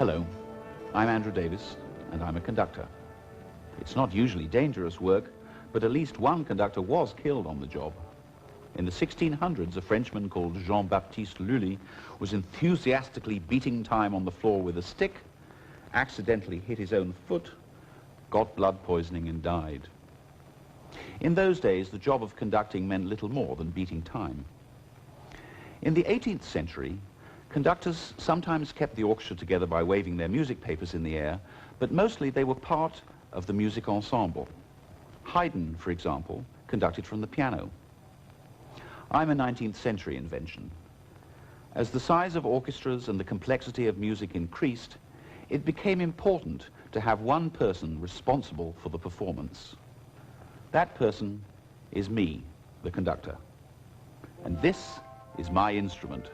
Hello, I'm Andrew Davis, and I'm a conductor. It's not usually dangerous work, but at least one conductor was killed on the job. In the 1600s, a Frenchman called Jean-Baptiste Lully was enthusiastically beating time on the floor with a stick, accidentally hit his own foot, got blood poisoning and died. In those days, the job of conducting meant little more than beating time. In the 18th century, conductors sometimes kept the orchestra together by waving their music papers in the air, but mostly they were part of the music ensemble. Haydn, for example, conducted from the piano. I'm a 19th century invention. As the size of orchestras and the complexity of music increased, it became important to have one person responsible for the performance. That person is me, the conductor. And this is my instrument.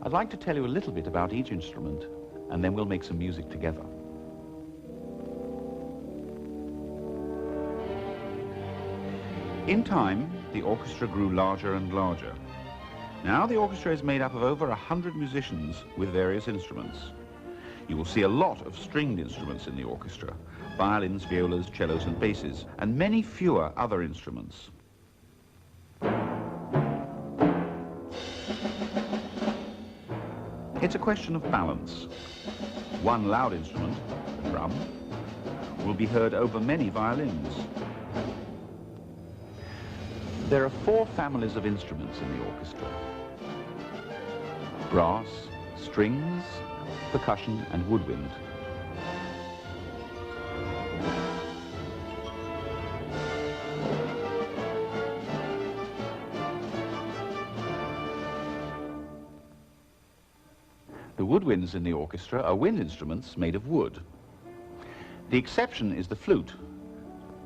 I'd like to tell you a little bit about each instrument, and then we'll make some music together. In time, the orchestra grew larger and larger. Now the orchestra is made up of over 100 musicians with various instruments. You will see a lot of stringed instruments in the orchestra: violins, violas, cellos and basses, and many fewer other instruments. It's a question of balance. One loud instrument, the drum, will be heard over many violins. There are 4 families of instruments in the orchestra: brass, strings, percussion and woodwind. The woodwinds in the orchestra are wind instruments made of wood. The exception is the flute,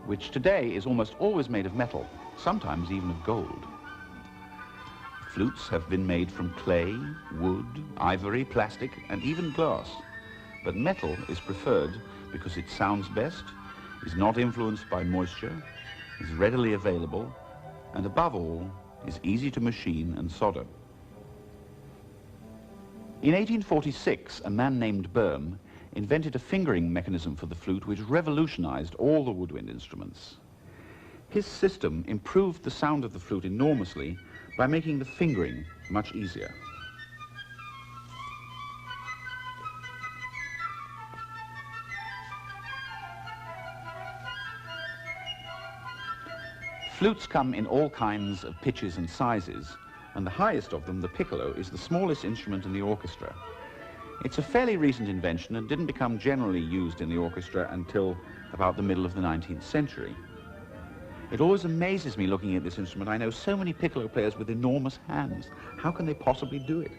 which today is almost always made of metal, sometimes even of gold. Flutes have been made from clay, wood, ivory, plastic, and even glass. But metal is preferred because it sounds best, is not influenced by moisture, is readily available, and above all, is easy to machine and solder. In 1846, a man named Böhm invented a fingering mechanism for the flute which revolutionized all the woodwind instruments. His system improved the sound of the flute enormously by making the fingering much easier. Flutes come in all kinds of pitches and sizes, and the highest of them, the piccolo, is the smallest instrument in the orchestra. It's a fairly recent invention and didn't become generally used in the orchestra until about the middle of the 19th century. It always amazes me looking at this instrument. I know so many piccolo players with enormous hands. How can they possibly do it?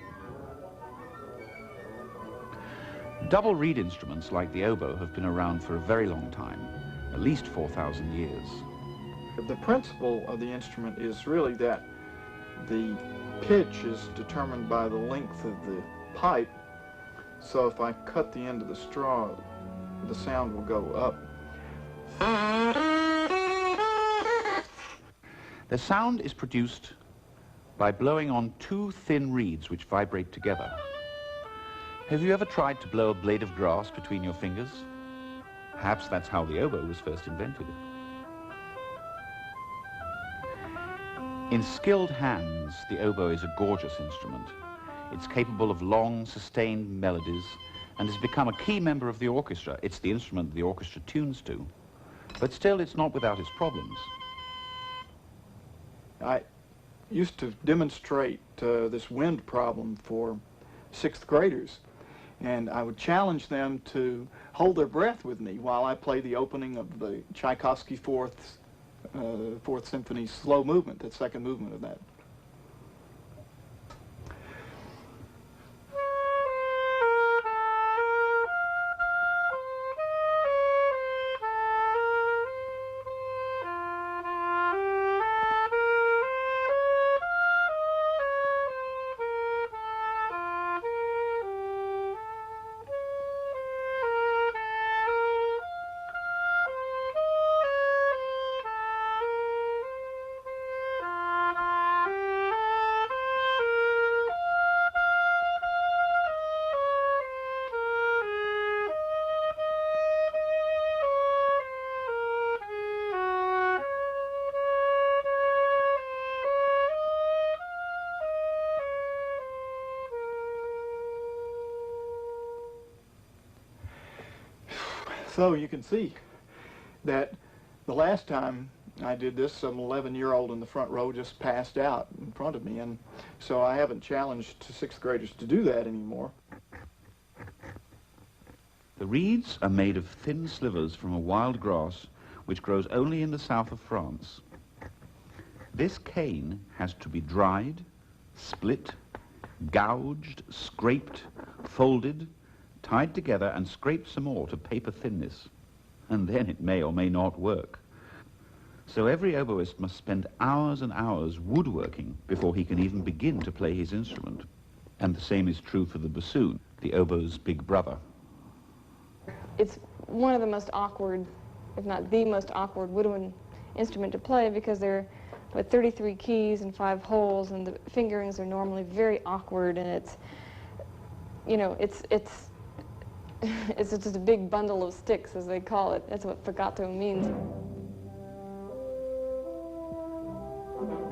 Double reed instruments like the oboe have been around for a very long time, at least 4,000 years. The principle of the instrument is really that the pitch is determined by the length of the pipe. So if I cut the end of the straw, the sound will go up. The sound is produced by blowing on 2 thin reeds which vibrate together. Have you ever tried to blow a blade of grass between your fingers? Perhaps that's how the oboe was first invented. In skilled hands, the oboe is a gorgeous instrument. It's capable of long, sustained melodies and has become a key member of the orchestra. It's the instrument the orchestra tunes to. But still, it's not without its problems. I used to demonstrate this wind problem for 6th graders, and I would challenge them to hold their breath with me while I play the opening of the Tchaikovsky Fourth Symphony slow movement, the 2nd movement of that. So you can see that the last time I did this, some 11-year-old in the front row just passed out in front of me, and so I haven't challenged 6th graders to do that anymore. The reeds are made of thin slivers from a wild grass which grows only in the south of France. This cane has to be dried, split, gouged, scraped, folded, tied together and scraped some more to paper thinness, and then it may or may not work. So every oboist must spend hours and hours woodworking before he can even begin to play his instrument. And the same is true for the bassoon, the oboe's big brother. It's one of the most awkward, if not the most awkward, woodwind instrument to play because there are 33 keys and 5 holes, and the fingerings are normally very awkward, and it's, you know, it's just a big bundle of sticks, as they call it. That's what fregato means.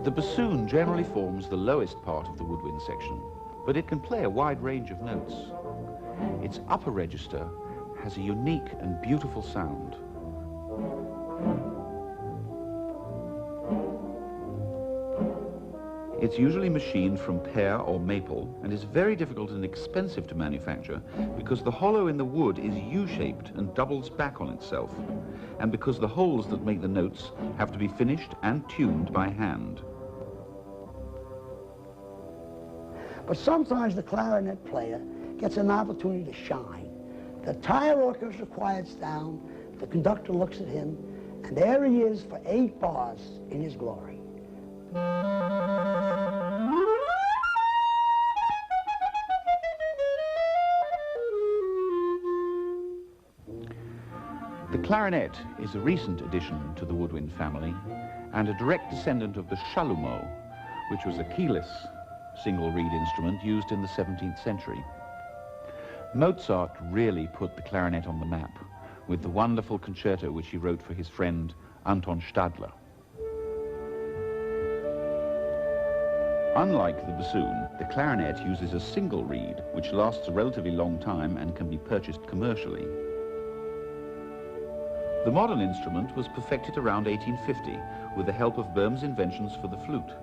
The bassoon generally forms the lowest part of the woodwind section, but it can play a wide range of notes. Its upper register has a unique and beautiful sound. It's usually machined from pear or maple and is very difficult and expensive to manufacture because the hollow in the wood is U-shaped and doubles back on itself, and because the holes that make the notes have to be finished and tuned by hand. But sometimes the clarinet player gets an opportunity to shine. The entire orchestra quiets down, the conductor looks at him, and there he is for 8 bars in his glory. The clarinet is a recent addition to the woodwind family and a direct descendant of the chalumeau, which was a keyless single reed instrument used in the 17th century. Mozart really put the clarinet on the map with the wonderful concerto which he wrote for his friend Anton Stadler. Unlike the bassoon, the clarinet uses a single reed which lasts a relatively long time and can be purchased commercially. The modern instrument was perfected around 1850 with the help of Böhm's inventions for the flute.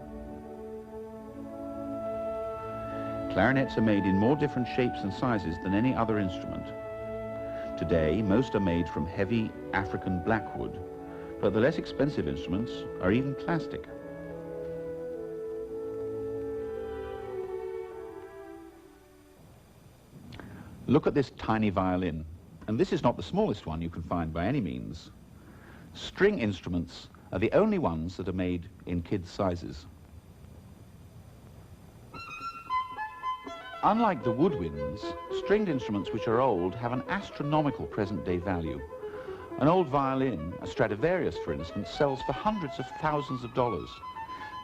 Clarinets are made in more different shapes and sizes than any other instrument. Today, most are made from heavy African blackwood, but the less expensive instruments are even plastic. Look at this tiny violin, and this is not the smallest one you can find by any means. String instruments are the only ones that are made in kids' sizes. Unlike the woodwinds, stringed instruments which are old have an astronomical present-day value. An old violin, a Stradivarius for instance, sells for hundreds of thousands of dollars.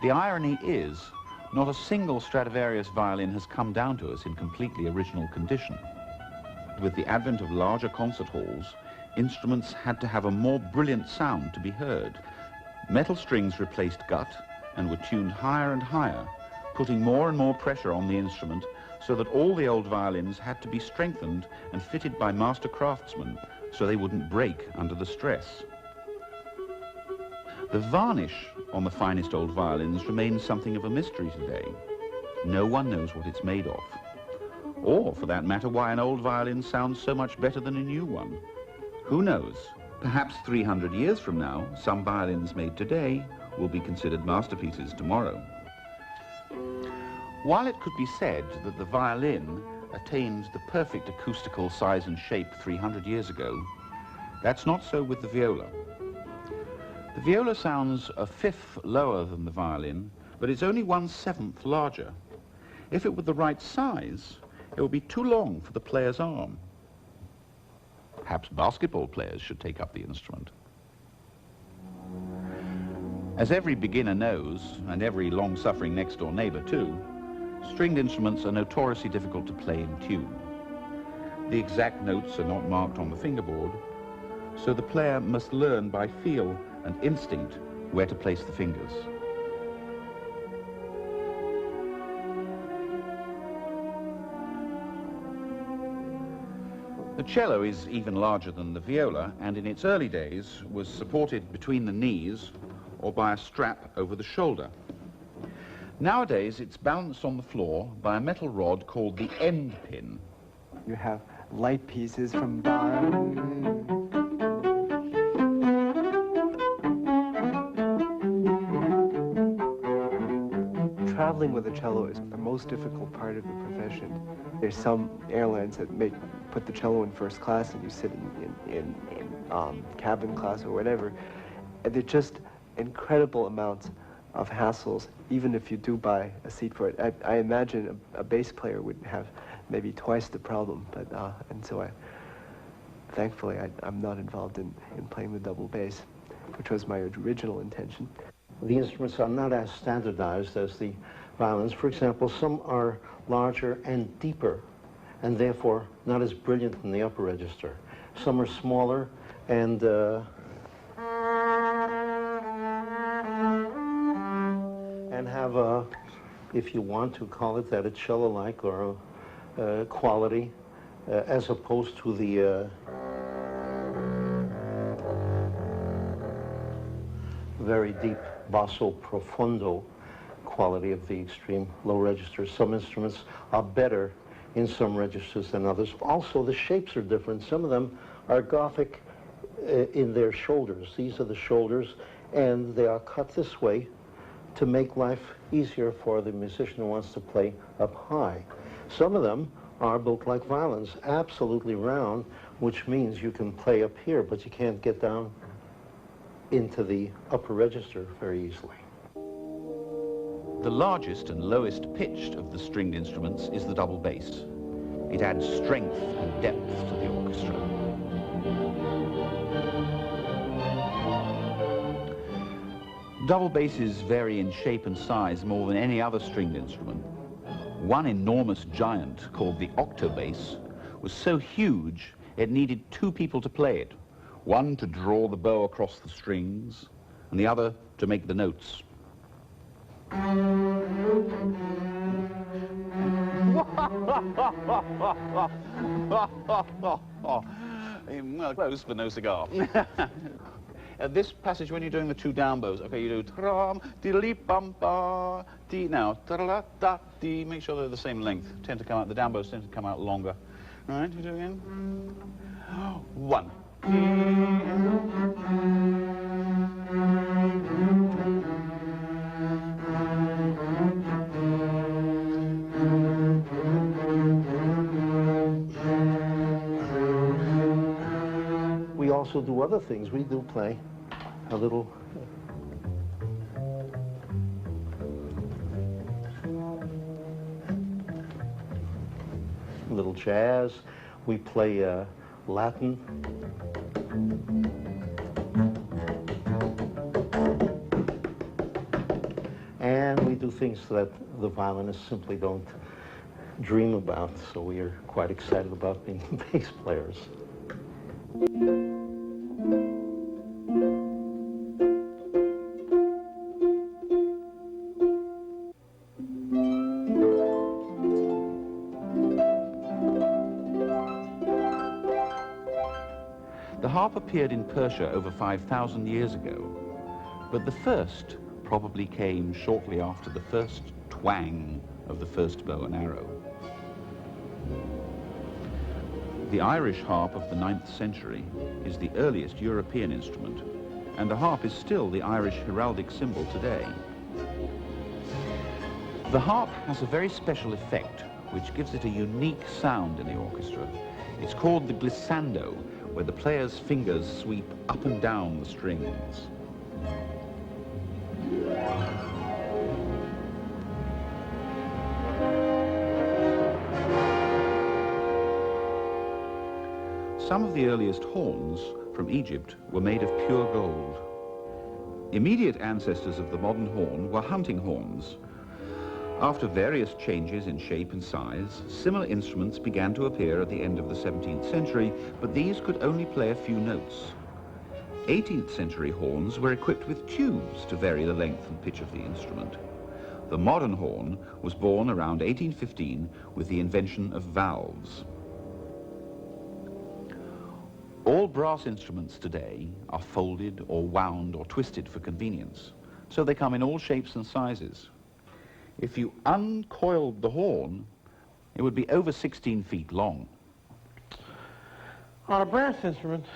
The irony is, not a single Stradivarius violin has come down to us in completely original condition. With the advent of larger concert halls, instruments had to have a more brilliant sound to be heard. Metal strings replaced gut and were tuned higher and higher, putting more and more pressure on the instrument so that all the old violins had to be strengthened and fitted by master craftsmen so they wouldn't break under the stress. The varnish on the finest old violins remains something of a mystery today. No one knows what it's made of. Or, for that matter, why an old violin sounds so much better than a new one. Who knows? Perhaps 300 years from now, some violins made today will be considered masterpieces tomorrow. While it could be said that the violin attained the perfect acoustical size and shape 300 years ago, that's not so with the viola. The viola sounds a fifth lower than the violin, but it's only 1/7 larger. If it were the right size, it would be too long for the player's arm. Perhaps basketball players should take up the instrument. As every beginner knows, and every long-suffering next-door neighbor too, stringed instruments are notoriously difficult to play in tune. The exact notes are not marked on the fingerboard, so the player must learn by feel and instinct where to place the fingers. The cello is even larger than the viola, and in its early days was supported between the knees or by a strap over the shoulder. Nowadays, it's balanced on the floor by a metal rod called the end pin. You have light pieces from Barn. Traveling with a cello is the most difficult part of the profession. There's some airlines that put the cello in first class and you sit in cabin class or whatever. And they're just incredible amounts of hassles, even if you do buy a seat for it. I imagine a bass player would have maybe twice the problem, but and so thankfully I'm not involved in playing the double bass, which was my original intention. The instruments are not as standardized as the violins. For example, some are larger and deeper, and therefore not as brilliant in the upper register. Some are smaller and have a, if you want to call it that, a cello-like or a quality, as opposed to the very deep basso profondo quality of the extreme low registers. Some instruments are better in some registers than others. Also, the shapes are different. Some of them are Gothic in their shoulders. These are the shoulders, and they are cut this way to make life easier for the musician who wants to play up high. Some of them are built like violins, absolutely round, which means you can play up here, but you can't get down into the upper register very easily. The largest and lowest pitched of the stringed instruments is the double bass. It adds strength and depth to the orchestra. Double basses vary in shape and size more than any other stringed instrument. One enormous giant, called the octobass, was so huge it needed two people to play it. One to draw the bow across the strings, and the other to make the notes. Well, close, but no cigar. This passage, when you're doing the two down bows, okay, you do tram, diddly bum ba, dee. Now, da da dee. Make sure they're the same length. Tend to come out. The down bows tend to come out longer. All right, you do it again. 1. We also do other things. We do play a little jazz. We play Latin. And we do things that the violinists simply don't dream about, so we are quite excited about being bass players. The harp appeared in Persia over 5,000 years ago, but the first probably came shortly after the first twang of the first bow and arrow. The Irish harp of the 9th century is the earliest European instrument, and the harp is still the Irish heraldic symbol today. The harp has a very special effect, which gives it a unique sound in the orchestra. It's called the glissando, where the player's fingers sweep up and down the strings. Some of the earliest horns from Egypt were made of pure gold. Immediate ancestors of the modern horn were hunting horns. After various changes in shape and size, similar instruments began to appear at the end of the 17th century, but these could only play a few notes. 18th century horns were equipped with tubes to vary the length and pitch of the instrument. The modern horn was born around 1815 with the invention of valves. All brass instruments today are folded or wound or twisted for convenience, so they come in all shapes and sizes. If you uncoiled the horn, it would be over 16 feet long. On a brass instrument,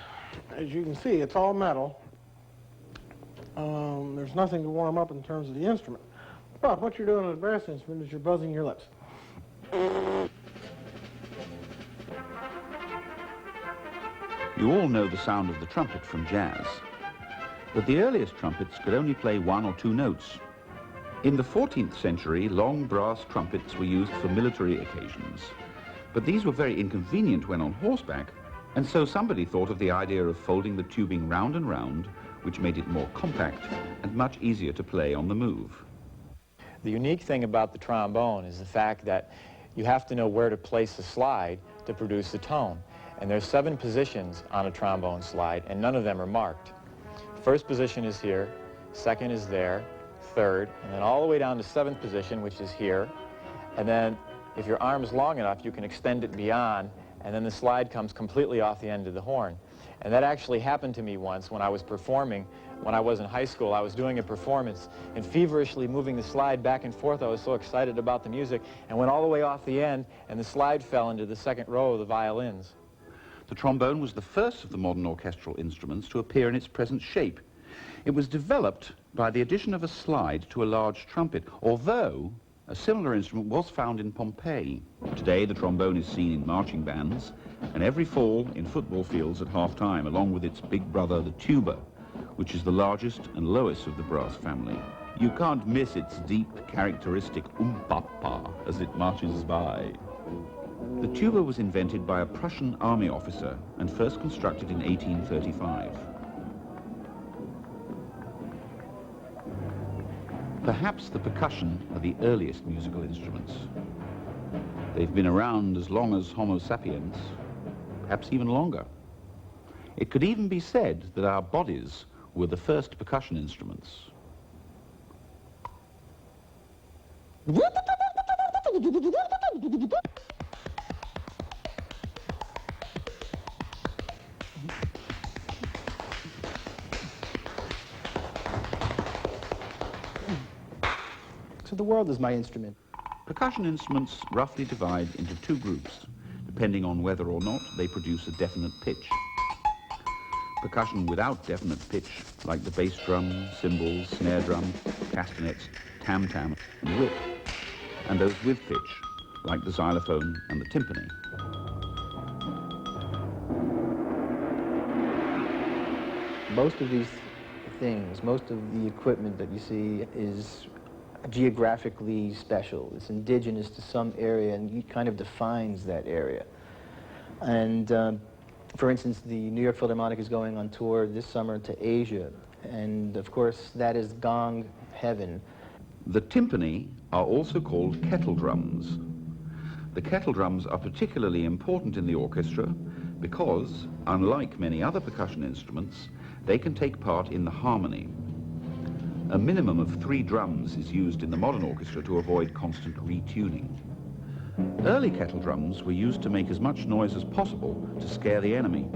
as you can see, it's all metal. There's nothing to warm up in terms of the instrument. But what you're doing on a brass instrument is you're buzzing your lips. You all know the sound of the trumpet from jazz, but the earliest trumpets could only play 1 or 2 notes. In the 14th century, long brass trumpets were used for military occasions, but these were very inconvenient when on horseback, and so somebody thought of the idea of folding the tubing round and round, which made it more compact and much easier to play on the move. The unique thing about the trombone is the fact that you have to know where to place the slide to produce the tone. And there's 7 positions on a trombone slide, and none of them are marked. First position is here, second is there, third, and then all the way down to 7th position, which is here. And then if your arm's long enough, you can extend it beyond, and then the slide comes completely off the end of the horn. And that actually happened to me once when I was performing. When I was in high school, I was doing a performance and feverishly moving the slide back and forth. I was so excited about the music and went all the way off the end, and the slide fell into the 2nd row of the violins. The trombone was the first of the modern orchestral instruments to appear in its present shape. It was developed by the addition of a slide to a large trumpet, although a similar instrument was found in Pompeii. Today, the trombone is seen in marching bands and every fall in football fields at half-time, along with its big brother, the tuba, which is the largest and lowest of the brass family. You can't miss its deep, characteristic um-pa-pa as it marches by. The tuba was invented by a Prussian army officer and first constructed in 1835. Perhaps the percussion are the earliest musical instruments. They've been around as long as Homo sapiens, perhaps even longer. It could even be said that our bodies were the first percussion instruments. So the world is my instrument. Percussion instruments roughly divide into 2 groups, depending on whether or not they produce a definite pitch. Percussion without definite pitch, like the bass drum, cymbals, snare drum, castanets, tam-tam, and whip. And those with pitch, like the xylophone and the timpani. Most of these things, most of the equipment that you see is geographically special. It's indigenous to some area, and it kind of defines that area. And for instance, the New York Philharmonic is going on tour this summer to Asia, and of course that is gong heaven. The timpani are also called kettle drums. The kettle drums are particularly important in the orchestra because, unlike many other percussion instruments, they can take part in the harmony. A minimum of 3 drums is used in the modern orchestra to avoid constant retuning. Early kettle drums were used to make as much noise as possible to scare the enemy.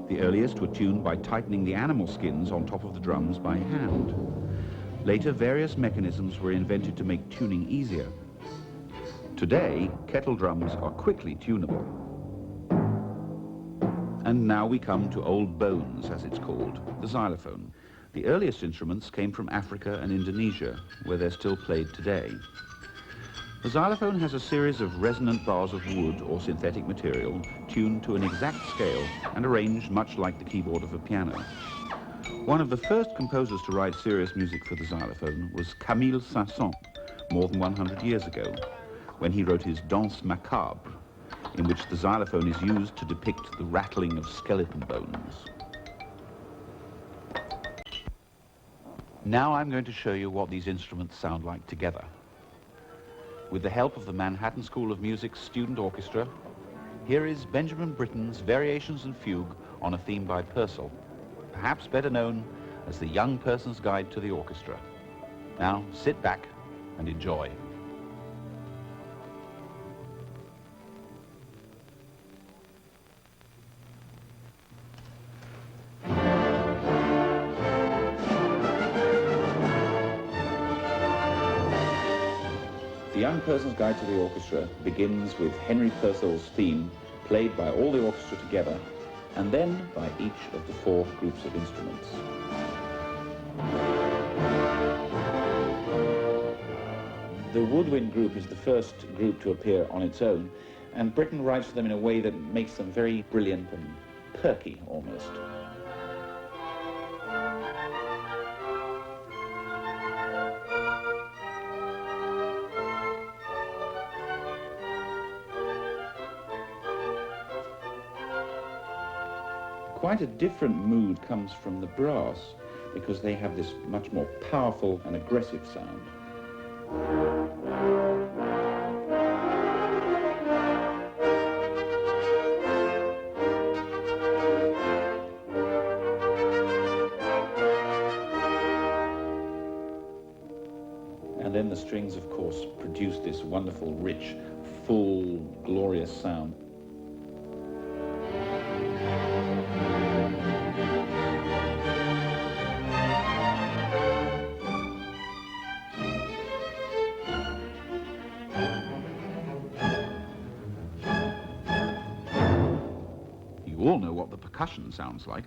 The earliest were tuned by tightening the animal skins on top of the drums by hand. Later, various mechanisms were invented to make tuning easier. Today, kettle drums are quickly tunable. And now we come to old bones, as it's called, the xylophone. The earliest instruments came from Africa and Indonesia, where they're still played today. The xylophone has a series of resonant bars of wood or synthetic material tuned to an exact scale and arranged much like the keyboard of a piano. One of the first composers to write serious music for the xylophone was Camille Saint-Saëns, more than 100 years ago, when he wrote his Danse Macabre, in which the xylophone is used to depict the rattling of skeleton bones. Now I'm going to show you what these instruments sound like together. With the help of the Manhattan School of Music's student orchestra, here is Benjamin Britten's Variations and Fugue on a theme by Purcell, perhaps better known as the Young Person's Guide to the Orchestra. Now sit back and enjoy. The Young Person's Guide to the Orchestra begins with Henry Purcell's theme, played by all the orchestra together, and then by each of the 4 groups of instruments. The woodwind group is the first group to appear on its own, and Britten writes for them in a way that makes them very brilliant and perky almost. Quite a different mood comes from the brass, because they have this much more powerful and aggressive sound. And then the strings, of course, produce this wonderful, rich, full, glorious sound. You all know what the percussion sounds like.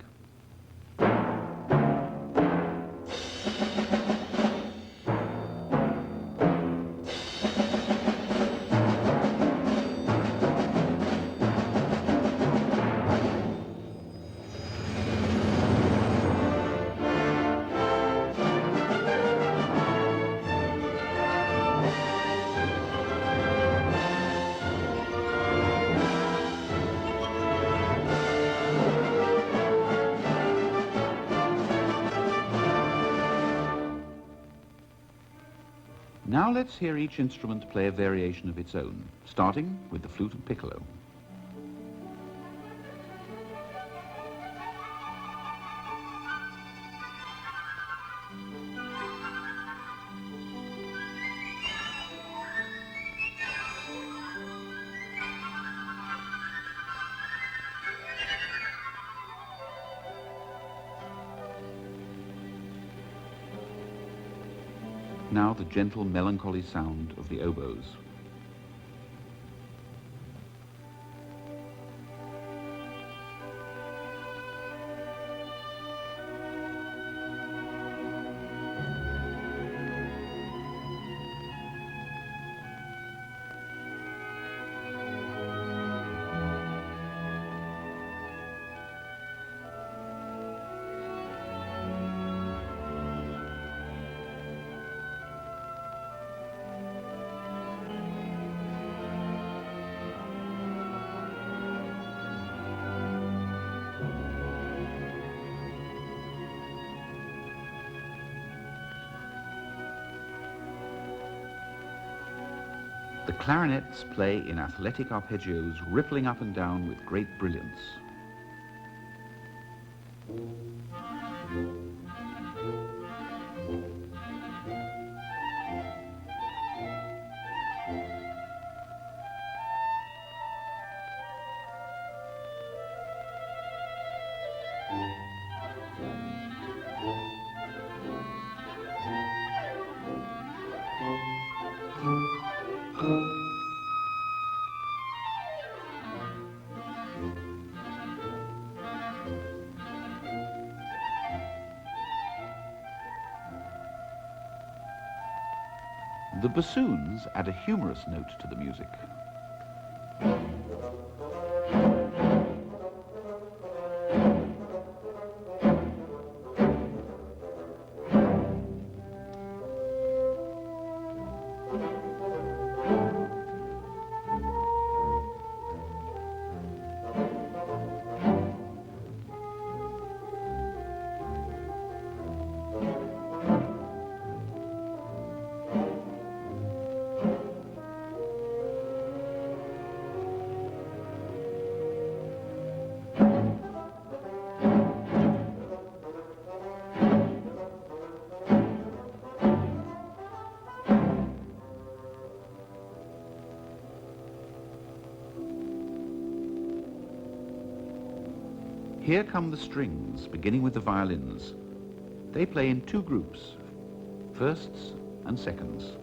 Now let's hear each instrument play a variation of its own, starting with the flute and piccolo. Now the gentle, melancholy sound of the oboes. The clarinets play in athletic arpeggios, rippling up and down with great brilliance. The bassoons add a humorous note to the music. Here come the strings, beginning with the violins. They play in 2 groups, firsts and seconds.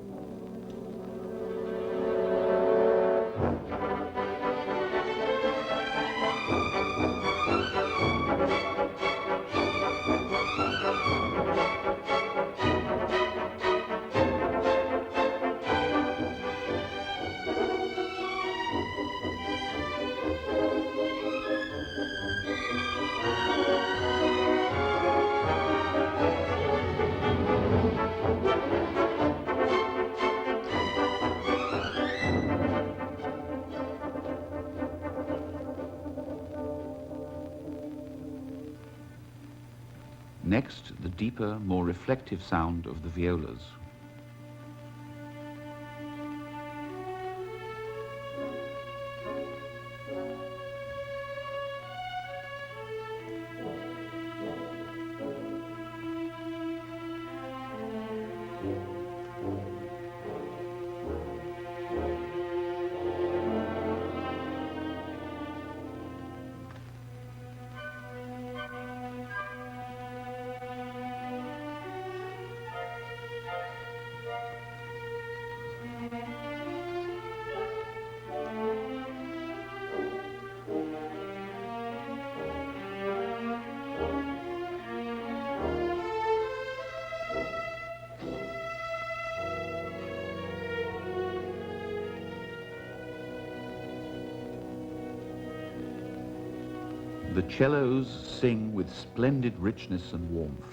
Next, the deeper, more reflective sound of the violas. The cellos sing with splendid richness and warmth.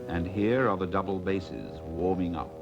And here are the double basses warming up.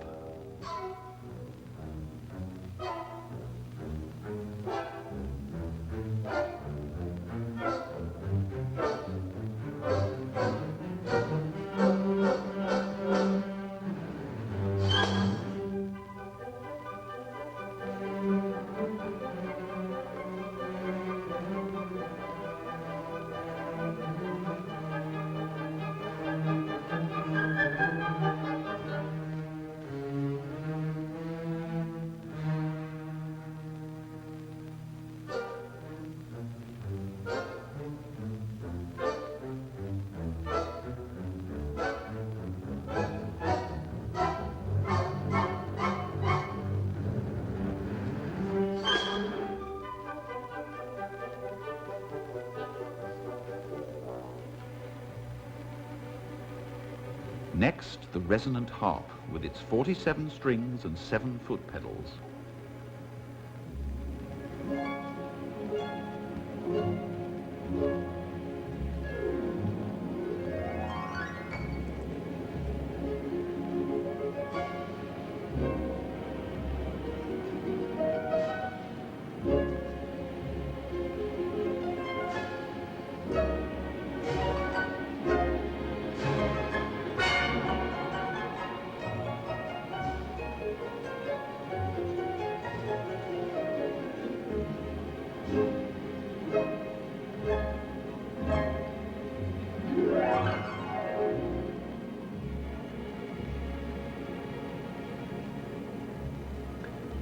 Next, the resonant harp with its 47 strings and 7 foot pedals.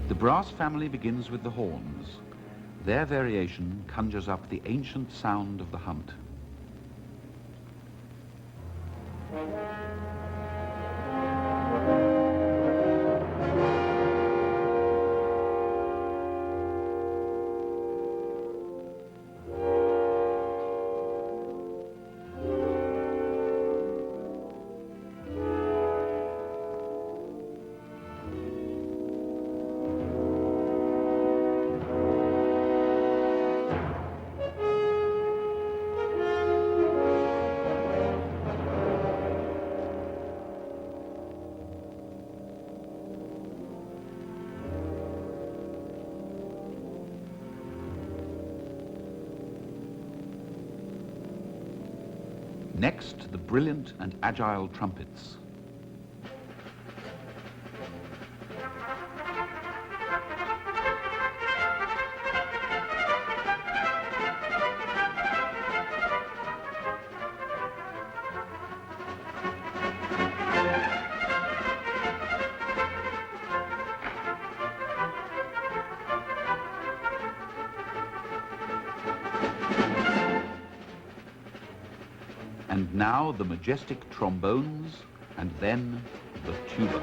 The brass family begins with the horns. Their variation conjures up the ancient sound of the hunt. Next, the brilliant and agile trumpets. And now the majestic trombones, and then the tuba.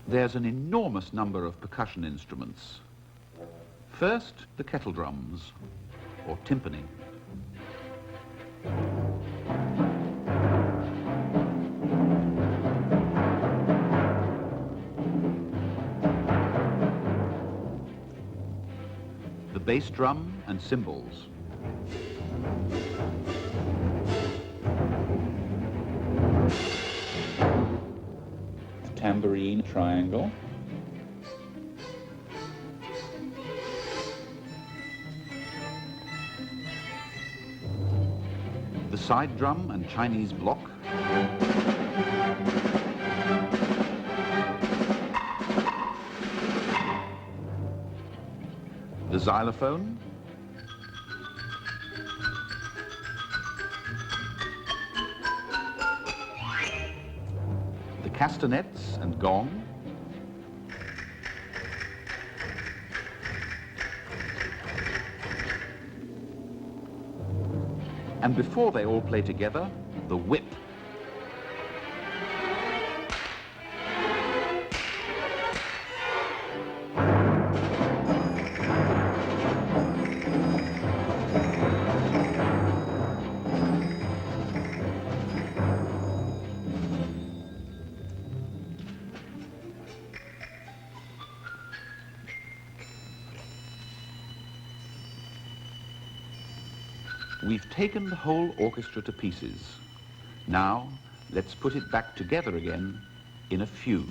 There's an enormous number of percussion instruments. First, the kettle drums, or timpani. The bass drum and cymbals. Tambourine triangle. The side drum and Chinese block. The xylophone. Castanets and gong. And before they all play together, the whip. We've taken the whole orchestra to pieces. Now, let's put it back together again in a fugue.